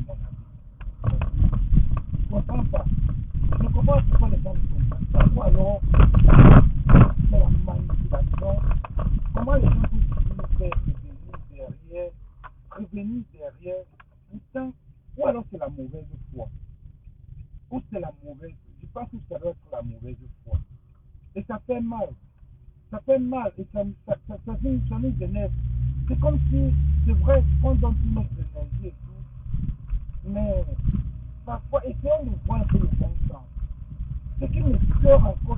mon ami. Je ne comprends pas. Je ne comprends pas pourquoi les gens ne comprennent pas. Ou alors, c'est la manipulation. Comment les gens peuvent nous faire revenir derrière, pourtant, ou alors c'est la mauvaise foi. Ou c'est la mauvaise, je pense que ça doit être la mauvaise foi. Et ça fait mal. Ça fait mal et ça nous énerve. C'est comme si, c'est vrai, on donne toute notre énergie et tout, mais parfois, essayons de voir un peu le bon sens. Ce qui me sort encore,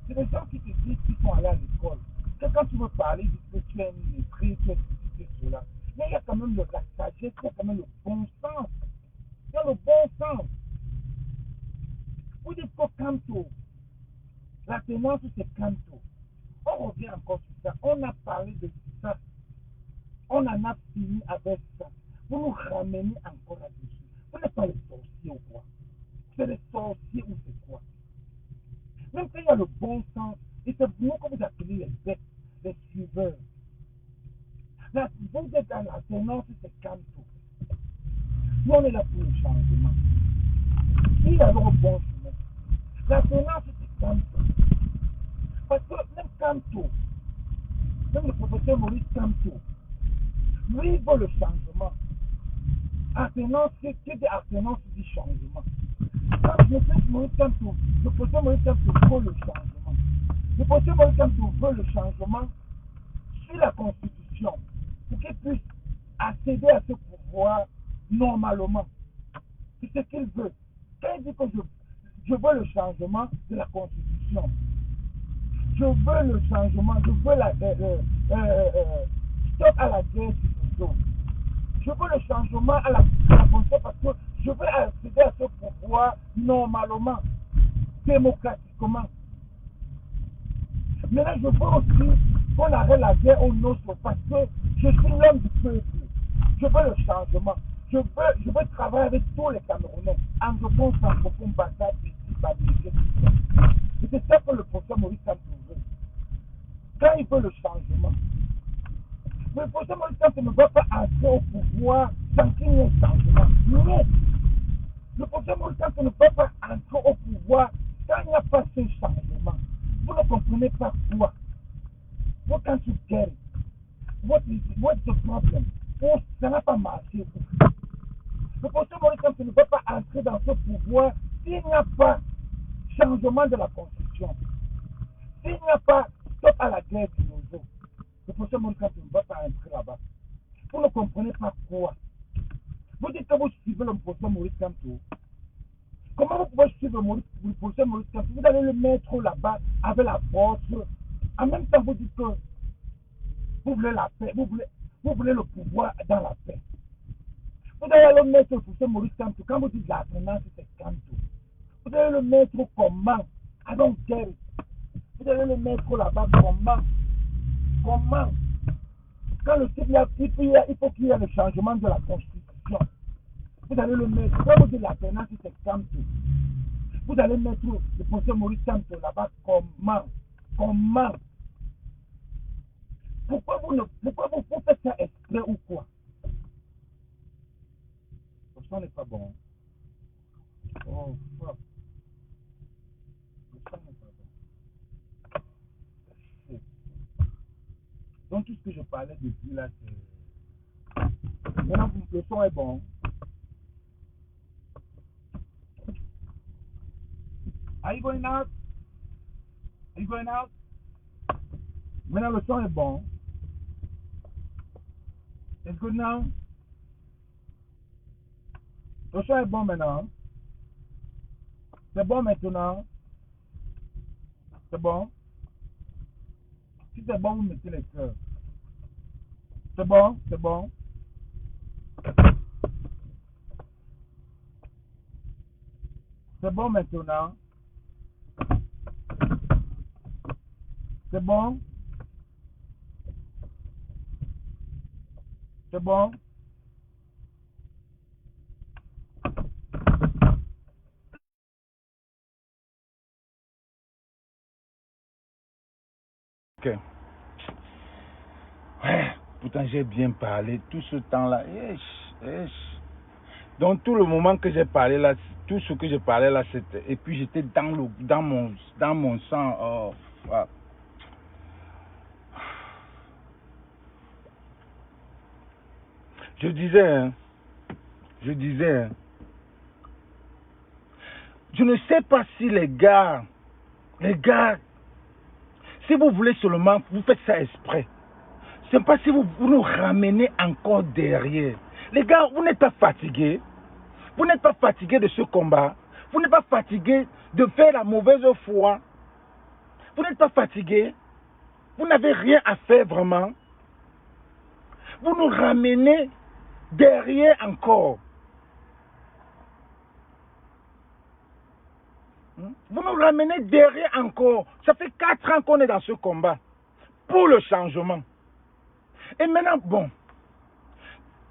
c'est les gens qui te disent qu'ils sont allés à l'école. Que quand tu veux parler, ils disent que tu es une maîtrise, tu es ceci, tu es cela. Mais il y a quand même la sagesse, il y a quand même le bon sens. Il y a le bon sens. Vous dites que Kanto, la tenance c'est Kanto. On revient encore sur ça. On a parlé de ça. On en a fini avec ça. Vous nous ramenez encore là-dessus. Vous n'êtes pas les sorciers ou quoi? C'est les sorciers ou c'est quoi? Même s'il y a le bon sens, et c'est vous que vous appelez les bêtes, les suiveurs. Là, vous êtes dans la tenance, c'est Kanto. Nous, on est là pour le changement. Il y a le bon chemin. La tenance, c'est Kanto. Parce que même Kanto, même le professeur Maurice Kanto, lui, il veut le changement. Attenance, c'est que des attenances du changement. Quand le professeur Maurice Kanto veut le changement. Le professeur Maurice Kanto veut le changement sur la Constitution pour qu'il puisse accéder à ce pouvoir normalement. C'est ce qu'il veut. Quand il dit que je veux le changement de la Constitution, je veux le changement, je veux stop à la guerre du Niger. Je veux le changement à la Constitution parce que je veux accéder à ce pouvoir normalement, démocratiquement. Maintenant, je veux aussi qu'on arrête la guerre au nôtre parce que je suis l'homme du peuple. Je veux le changement. Je veux travailler avec tous les Camerounais, anglophones, francophones, batailles, petits, babylés, tout ça. Et c'est ça que le professeur Maurice Kamto veut. Quand il veut le changement, le professeur Maurice Kamto ne veut pas entrer au pouvoir sans qu'il y ait un changement. Non. Le professeur Maurice Kamto ne peut pas entrer au pouvoir quand il n'y a pas ce changement. Vous ne comprenez pas quoi. What can't you get it? What's the problem? Oh, ça n'a pas marché. Le professeur Maurice Kamto ne peut pas entrer dans ce pouvoir s'il n'y a pas changement de la Constitution. S'il n'y a pas stop à la guerre du Nozo, le professeur Maurice Kamto ne peut pas entrer là-bas. Vous ne comprenez pas quoi. Vous dites que vous suivez le professeur Maurice Kamto. Comment vous pouvez suivre le professeur Maurice Kamto? Vous allez le mettre là-bas avec la force. En même temps, vous dites que vous voulez la paix, vous voulez le pouvoir dans la paix. Vous allez le mettre au professeur Maurice Kamto. Quand vous dites la tendance, c'est Kamto. Vous allez le mettre comment? I don't get it. Vous allez le mettre là-bas comment? Comment? Quand le type, il faut qu'il y ait le changement de la Constitution. Vous allez le mettre. Quand vous dites la tendance, c'est Kamto. Vous allez mettre le professeur Maurice Kamto là-bas comment? Comment? Pourquoi vous faites ça exprès ou quoi? Le son n'est pas bon. Oh, fuck. Le son n'est pas bon. Donc, tout ce que je parlais depuis là, c'est. Maintenant, le son est bon. Are you going out? Are you going out? Maintenant, le son est bon. It's good now? Le son est bon maintenant. C'est bon maintenant. C'est bon. Si c'est bon, vous mettez les cœurs. C'est bon? C'est bon? C'est bon maintenant? C'est bon? C'est bon? Ok. Ouais, pourtant j'ai bien parlé tout ce temps-là. Donc tout le moment que j'ai parlé là, tout ce que j'ai parlé là, c'était... Et puis j'étais dans mon sang. Oh, wow. Je disais, je ne sais pas si les gars, si vous voulez seulement, vous faites ça exprès. C'est pas si vous nous ramenez encore derrière. Les gars, vous n'êtes pas fatigués. Vous n'êtes pas fatigués de ce combat. Vous n'êtes pas fatigués de faire la mauvaise foi. Vous n'êtes pas fatigués. Vous n'avez rien à faire vraiment. Vous nous ramenez derrière encore. Vous nous ramenez derrière encore. Ça fait 4 ans qu'on est dans ce combat pour le changement. Et maintenant, bon,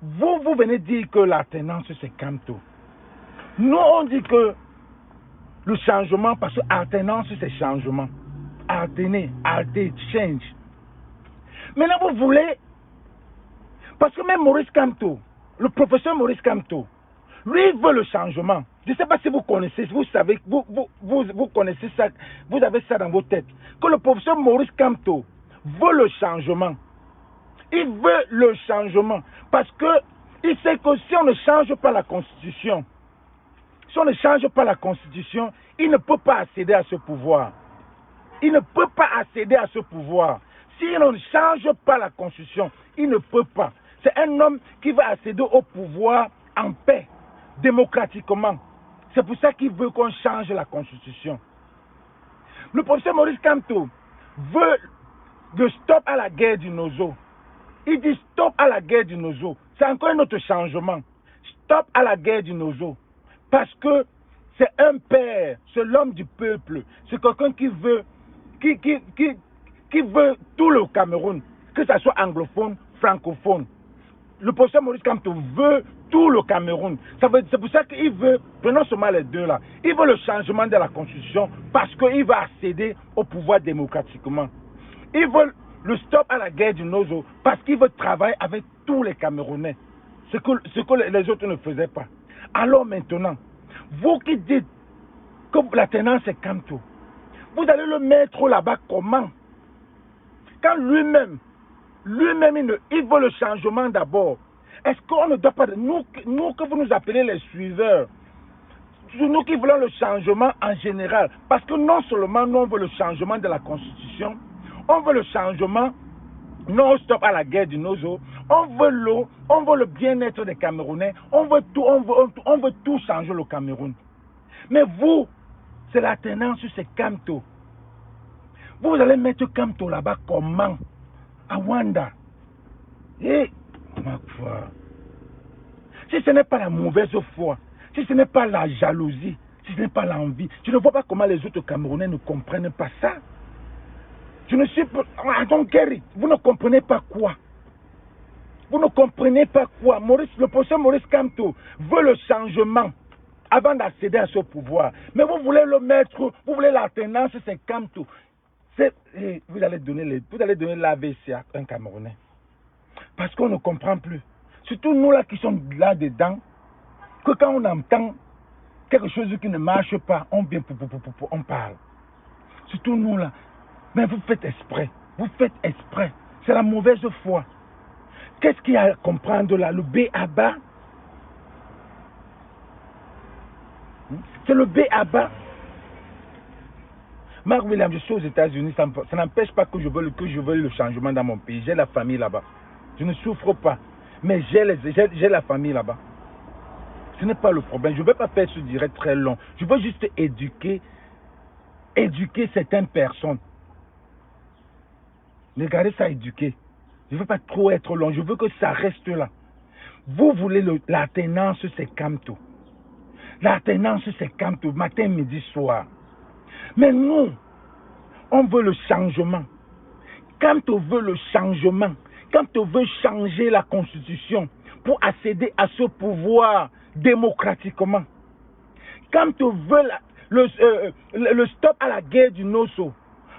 vous venez dire que la tenance c'est Camto. Nous, on dit que le changement, parce que alternance c'est changement. Alterner, change. Maintenant, vous voulez, parce que même Maurice Kamto, le professeur Maurice Kamto, lui veut le changement. Je ne sais pas si vous connaissez, vous savez, vous connaissez ça, vous avez ça dans vos têtes. Que le professeur Maurice Kamto veut le changement. Il veut le changement. Parce que il sait que si on ne change pas la Constitution, si on ne change pas la Constitution, il ne peut pas accéder à ce pouvoir. Il ne peut pas accéder à ce pouvoir. Si on ne change pas la Constitution, il ne peut pas. C'est un homme qui va accéder au pouvoir en paix, démocratiquement. C'est pour ça qu'il veut qu'on change la Constitution. Le professeur Maurice Kamto veut de stop à la guerre du Nozo. Il dit stop à la guerre du Nozo. C'est encore un autre changement. Stop à la guerre du Nozo. Parce que c'est un père, c'est l'homme du peuple. C'est quelqu'un qui veut tout le Cameroun, que ce soit anglophone, francophone. Le professeur Maurice Kamto veut tout le Cameroun. C'est pour ça qu'il veut, prenons seulement les deux là, il veut le changement de la Constitution parce qu'il va accéder au pouvoir démocratiquement. Il veut le stop à la guerre du Nozo parce qu'il veut travailler avec tous les Camerounais. Ce que les autres ne faisaient pas. Alors maintenant, vous qui dites que la tenance est Kamto, vous allez le mettre là-bas comment? Quand lui-même, il veut le changement d'abord. Est-ce qu'on ne doit pas... Nous que vous nous appelez les suiveurs, nous qui voulons le changement en général, parce que non seulement nous on veut le changement de la Constitution, on veut le changement, non stop à la guerre du Nozo, on veut l'eau, on veut le bien-être des Camerounais, on veut tout changer le Cameroun. Mais vous, c'est la tenance, c'est Kamto. Vous allez mettre Kamto là-bas comment? À Wanda. Et, ma foi, si ce n'est pas la mauvaise foi, si ce n'est pas la jalousie, si ce n'est pas l'envie, je ne vois pas comment les autres Camerounais ne comprennent pas ça. Je ne suis pas... Donc, Gary, vous ne comprenez pas quoi? Vous ne comprenez pas quoi? Le professeur Maurice Kamto veut le changement avant d'accéder à ce pouvoir. Mais vous voulez le mettre, vous voulez l'alternance, c'est Kamto. Vous allez donner l'AVC à un Camerounais. Parce qu'on ne comprend plus. Surtout nous là qui sommes là-dedans, que quand on entend quelque chose qui ne marche pas, on vient on parle. Surtout nous là. Mais vous faites exprès. Vous faites exprès. C'est la mauvaise foi. Qu'est-ce qu'il y a à comprendre là? Le B.A.B.A. C'est le B.A.B.A. Mark Williams, je suis aux États-Unis, ça n'empêche pas que je veuille le changement dans mon pays. J'ai la famille là-bas. Je ne souffre pas. Mais j'ai la famille là-bas. Ce n'est pas le problème. Je ne veux pas faire ce direct très long. Je veux juste éduquer certaines personnes. Regardez ça, éduquer. Je ne veux pas trop être long. Je veux que ça reste là. Vous voulez la tenance, c'est Kamto. La tenance, c'est Kamto. Matin, midi, soir. Mais nous, on veut le changement. Kamto veut le changement. Kamto veut changer la Constitution pour accéder à ce pouvoir démocratiquement. Kamto veut le stop à la guerre du Nozo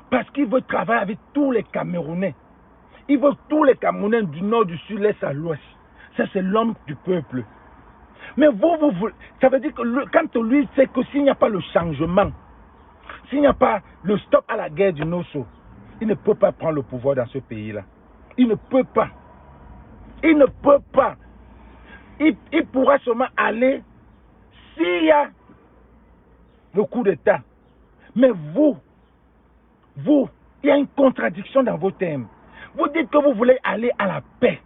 parce qu'il veut travailler avec tous les Camerounais. Il veut tous les Camerounais du nord, du sud, l'est à l'ouest. Ça, c'est l'homme du peuple. Mais vous, ça veut dire que quand lui sait que s'il n'y a pas le changement, s'il n'y a pas le stop à la guerre du Nosso, il ne peut pas prendre le pouvoir dans ce pays-là. Il ne peut pas. Il ne peut pas. Il pourra seulement aller s'il y a le coup d'État. Mais vous, il y a une contradiction dans vos thèmes. Vous dites que vous voulez aller à la paix.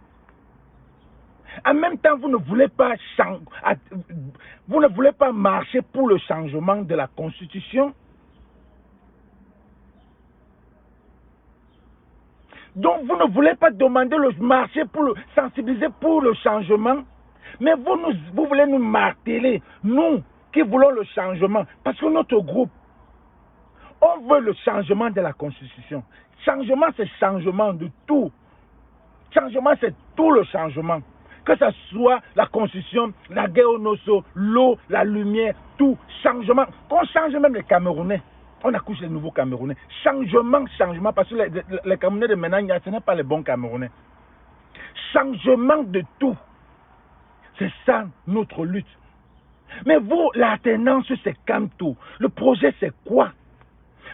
En même temps, vous ne voulez pas marcher pour le changement de la Constitution. Donc, vous ne voulez pas demander le marché pour le sensibiliser pour le changement. Mais vous voulez nous marteler, nous qui voulons le changement. Parce que notre groupe, on veut le changement de la Constitution. Changement, c'est changement de tout. Changement, c'est tout le changement. Que ce soit la Constitution, la guerre au Nosso, l'eau, la lumière, tout. Changement. Qu'on change même les Camerounais. On accouche les nouveaux Camerounais. Changement, parce que les Camerounais de maintenant, ce n'est pas les bons Camerounais. Changement de tout. C'est ça notre lutte. Mais vous, la tenance, c'est Kamto. Le projet, c'est quoi?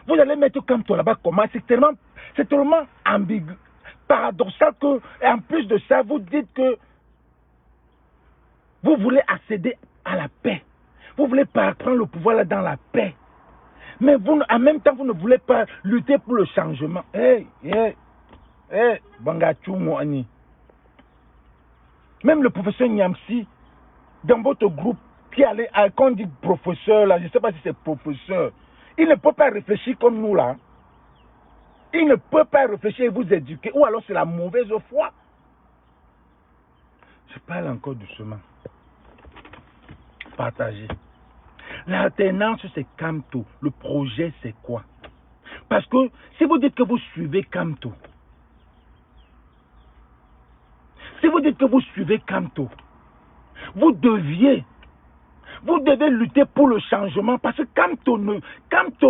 Vous allez mettre Kamto là-bas comment? C'est tellement ambigu, paradoxal que, et en plus de ça, vous dites que vous voulez accéder à la paix. Vous voulez pas prendre le pouvoir là dans la paix. Mais vous, en même temps, vous ne voulez pas lutter pour le changement. Bangachou. Même le professeur Niamsi, dans votre groupe, quand on dit professeur, là, je ne sais pas si c'est professeur, il ne peut pas réfléchir comme nous, là. Il ne peut pas réfléchir et vous éduquer. Ou alors c'est la mauvaise foi. Je parle encore doucement. Partagez. L'alternance, c'est Kamto. Le projet, c'est quoi? Parce que si vous dites que vous suivez Kamto, vous devez lutter pour le changement. Parce que Kamto,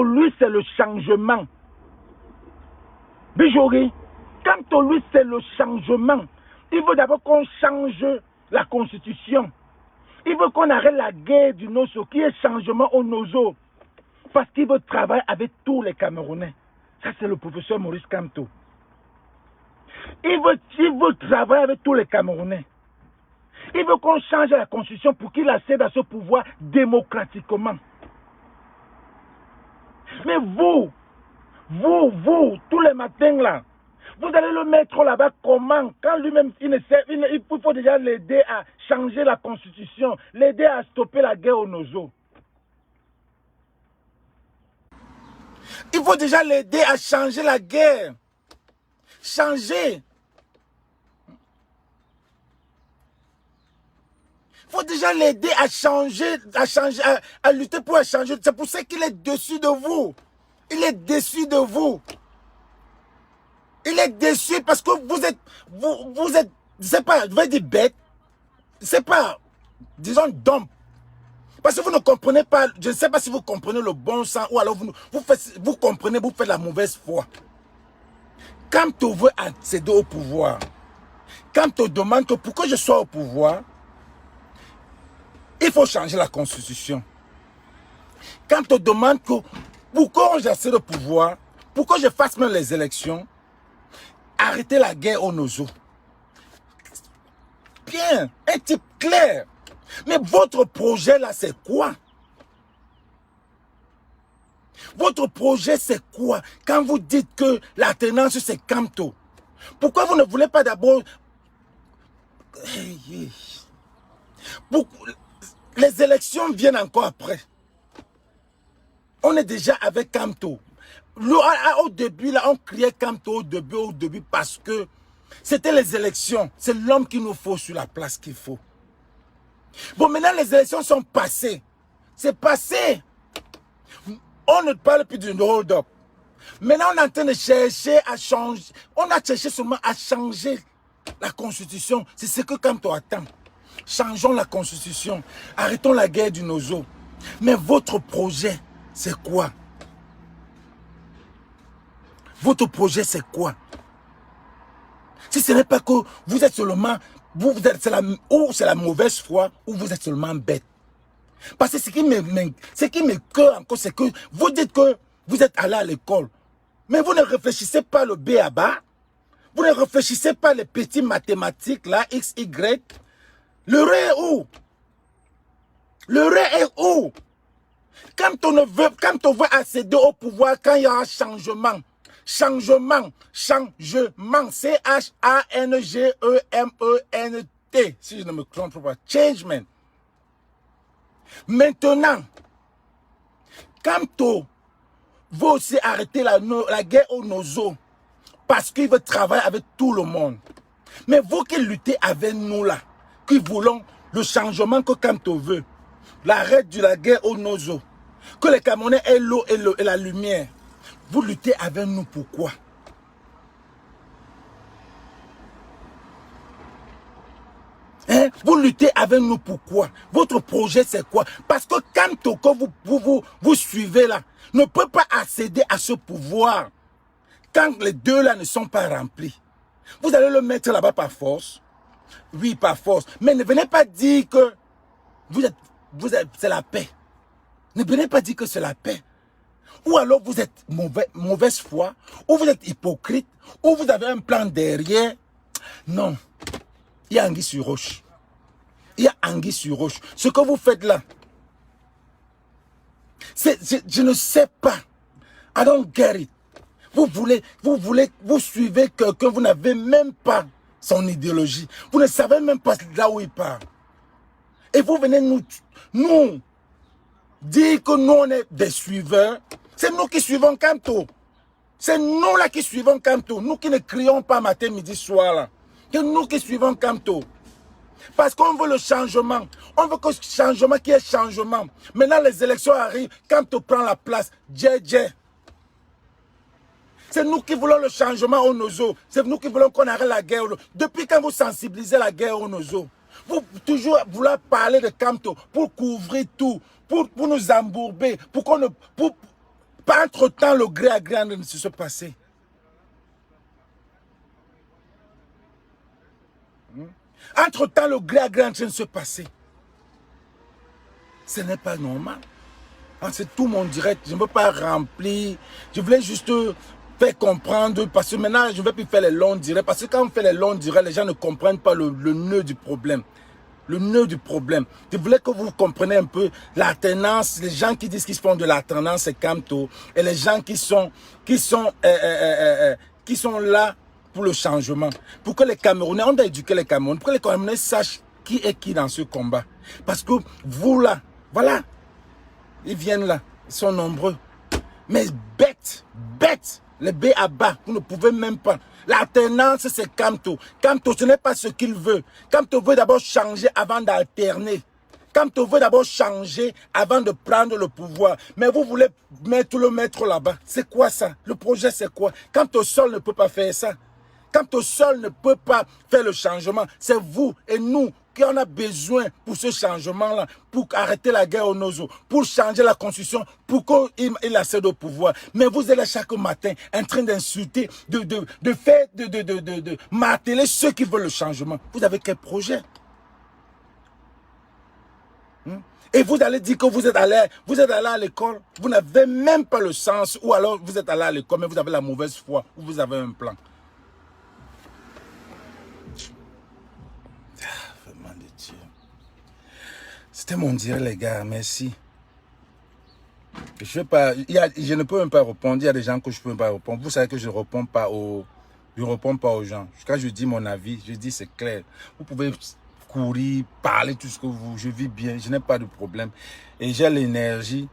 lui, c'est le changement. Bijori, Kamto, lui, c'est le changement. Il veut d'abord qu'on change la constitution. Il veut qu'on arrête la guerre du Nosso, qui est changement au Nosso. Parce qu'il veut travailler avec tous les Camerounais. Ça, c'est le professeur Maurice Kamto. Il veut travailler avec tous les Camerounais. Il veut qu'on change la constitution pour qu'il accède à ce pouvoir démocratiquement. Mais vous, tous les matins là, vous allez le mettre là-bas comment? Quand lui-même, il faut déjà l'aider à changer la constitution, l'aider à stopper la guerre au Nosso. Il faut déjà l'aider à changer la guerre. Changer. Il faut déjà l'aider à changer, à lutter pour changer. C'est pour ça qu'il est déçu de vous. Il est déçu de vous. Il est déçu parce que vous êtes, c'est pas, je vais dire bête, c'est pas, disons, dumb. Parce que vous ne comprenez pas, je ne sais pas si vous comprenez le bon sens ou alors vous comprenez, vous faites la mauvaise foi. Quand tu veux accéder au pouvoir, quand tu demandes que pour que je sois au pouvoir, il faut changer la constitution. Quand tu demandes que pour que j'accède au pouvoir, pour que je fasse même les élections, arrêtez la guerre au Nosso. Bien, un type clair. Mais votre projet là, c'est quoi? Votre projet, c'est quoi? Quand vous dites que l'alternance, c'est Kamto, pourquoi vous ne voulez pas d'abord... Les élections viennent encore après. On est déjà avec Kamto. Au début, là, on criait Kamto au début parce que c'était les élections. C'est l'homme qu'il nous faut sur la place qu'il faut. Bon, maintenant, les élections sont passées. C'est passé. On ne parle plus d'une hold-up. Maintenant, on est en train de chercher à changer. On a cherché seulement à changer la constitution. C'est ce que Kamto attend. Changeons la constitution. Arrêtons la guerre du Nosso. Mais votre projet, c'est quoi? Votre projet, c'est quoi? Si ce n'est pas que vous êtes seulement Vous êtes, ou c'est la mauvaise foi, ou vous êtes seulement bête. Parce que ce qui me cœur encore, c'est que vous dites que vous êtes allé à l'école. Mais vous ne réfléchissez pas le B à bas. Vous ne réfléchissez pas les petits mathématiques, là, X, Y. Le ré est où? Le ré est où? Quand on veut accéder au pouvoir, quand il y a un changement, changement, C-H-A-N-G-E-M-E-N-T, si je ne me trompe pas, changement. Maintenant, quand on veut aussi arrêter la guerre aux nozo, parce qu'il veut travailler avec tout le monde. Mais vous qui luttez avec nous là, qui voulons le changement que Kanto veut, l'arrêt de la guerre aux nozo, que les Camerounais aient l'eau et la lumière, vous luttez avec nous pourquoi? Hein? Vous luttez avec nous pourquoi? Votre projet c'est quoi? Parce que Kanto que vous suivez là, ne peut pas accéder à ce pouvoir quand les deux là ne sont pas remplis. Vous allez le mettre là-bas par force. Oui, par force. Mais ne venez pas dire que c'est la paix. Ne venez pas dire que c'est la paix. Ou alors vous êtes mauvaise foi, ou vous êtes hypocrite, ou vous avez un plan derrière. Non. Il y a anguille sur roche. Il y a anguille sur roche. Ce que vous faites là, je ne sais pas. I don't get it. Vous suivez quelqu'un, vous n'avez même pas son idéologie. Vous ne savez même pas là où il part. Et vous venez nous dire que nous, on est des suiveurs. C'est nous qui suivons Kanto. C'est nous là qui suivons Kanto. Nous qui ne crions pas matin, midi, soir là. C'est nous qui suivons Kanto. Parce qu'on veut le changement. On veut que ce changement qui est changement. Maintenant, les élections arrivent. Kanto prend la place. JJ. C'est nous qui voulons le changement au Nozo. C'est nous qui voulons qu'on arrête la guerre. Depuis quand vous sensibilisez la guerre au Nozo? Vous toujours vouloir parler de Kanto pour couvrir tout, pour nous embourber, pas entre-temps le gré à gré ne se passer. Entre-temps le gré à gré en train de se passer. Ce n'est pas normal. C'est tout mon direct. Je ne veux pas remplir. Je voulais juste faire comprendre. Parce que maintenant, je ne vais plus faire les longs directs. Parce que quand on fait les longs directs, les gens ne comprennent pas le nœud du problème. Le nœud du problème. Je voulais que vous compreniez un peu l'alternance. Les gens qui disent qu'ils font de l'alternance, c'est Kanto. Et les gens qui sont là pour le changement. Pour que les Camerounais, on doit éduquer les Camerounais. Pour que les Camerounais sachent qui est qui dans ce combat. Parce que vous là, voilà. Ils viennent là, ils sont nombreux. Mais bêtes, les B à bas, vous ne pouvez même pas. L'alternance, c'est Kanto. Kanto, ce n'est pas ce qu'il veut. Kanto veut d'abord changer avant d'alterner. Kanto veut d'abord changer avant de prendre le pouvoir. Mais vous voulez mettre le maître là-bas. C'est quoi ça? Le projet, c'est quoi? Kanto seul ne peut pas faire ça. Kanto seul ne peut pas faire le changement. C'est vous et nous qui en a besoin pour ce changement-là, pour arrêter la guerre au Nozo, pour changer la constitution, pour qu'il accède au pouvoir. Mais vous êtes là chaque matin en train d'insulter, de marteler ceux qui veulent le changement. Vous avez quel projet? Et vous allez dire que vous êtes allé à l'école, vous n'avez même pas le sens, ou alors vous êtes allé à l'école, mais vous avez la mauvaise foi, ou vous avez un plan. C'était mon direct, les gars, merci. Je ne peux même pas répondre. Il y a des gens que je ne peux même pas répondre. Vous savez que je ne réponds pas aux gens. Quand je dis mon avis, je dis c'est clair. Vous pouvez courir, parler tout ce que je vis bien, je n'ai pas de problème. Et j'ai l'énergie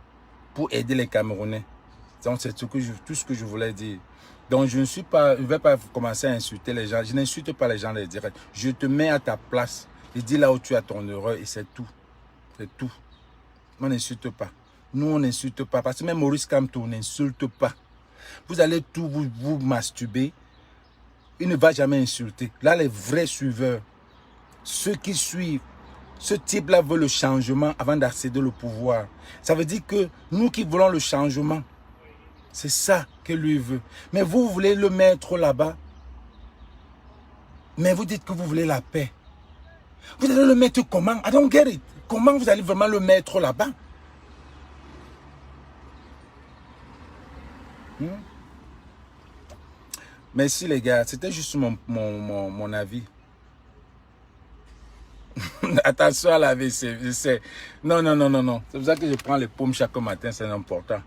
pour aider les Camerounais. Donc c'est tout ce que je voulais dire. Donc je ne vais pas commencer à insulter les gens. Je n'insulte pas les gens les directs. Je te mets à ta place. Je dis là où tu as ton erreur et c'est tout. C'est tout. On n'insulte pas. Nous, on n'insulte pas. Parce que même Maurice Kamto n'insulte pas. Vous allez tout vous masturber. Il ne va jamais insulter. Là, les vrais suiveurs, ceux qui suivent, ce type-là veut le changement avant d'accéder au pouvoir. Ça veut dire que nous qui voulons le changement, c'est ça que lui veut. Mais vous voulez le mettre là-bas. Mais vous dites que vous voulez la paix. Vous allez le mettre comment? I don't get it. Comment vous allez vraiment le mettre là-bas? Merci les gars, c'était juste mon avis. Attention à la WC, je sais. Non. C'est pour ça que je prends les pommes chaque matin, c'est important.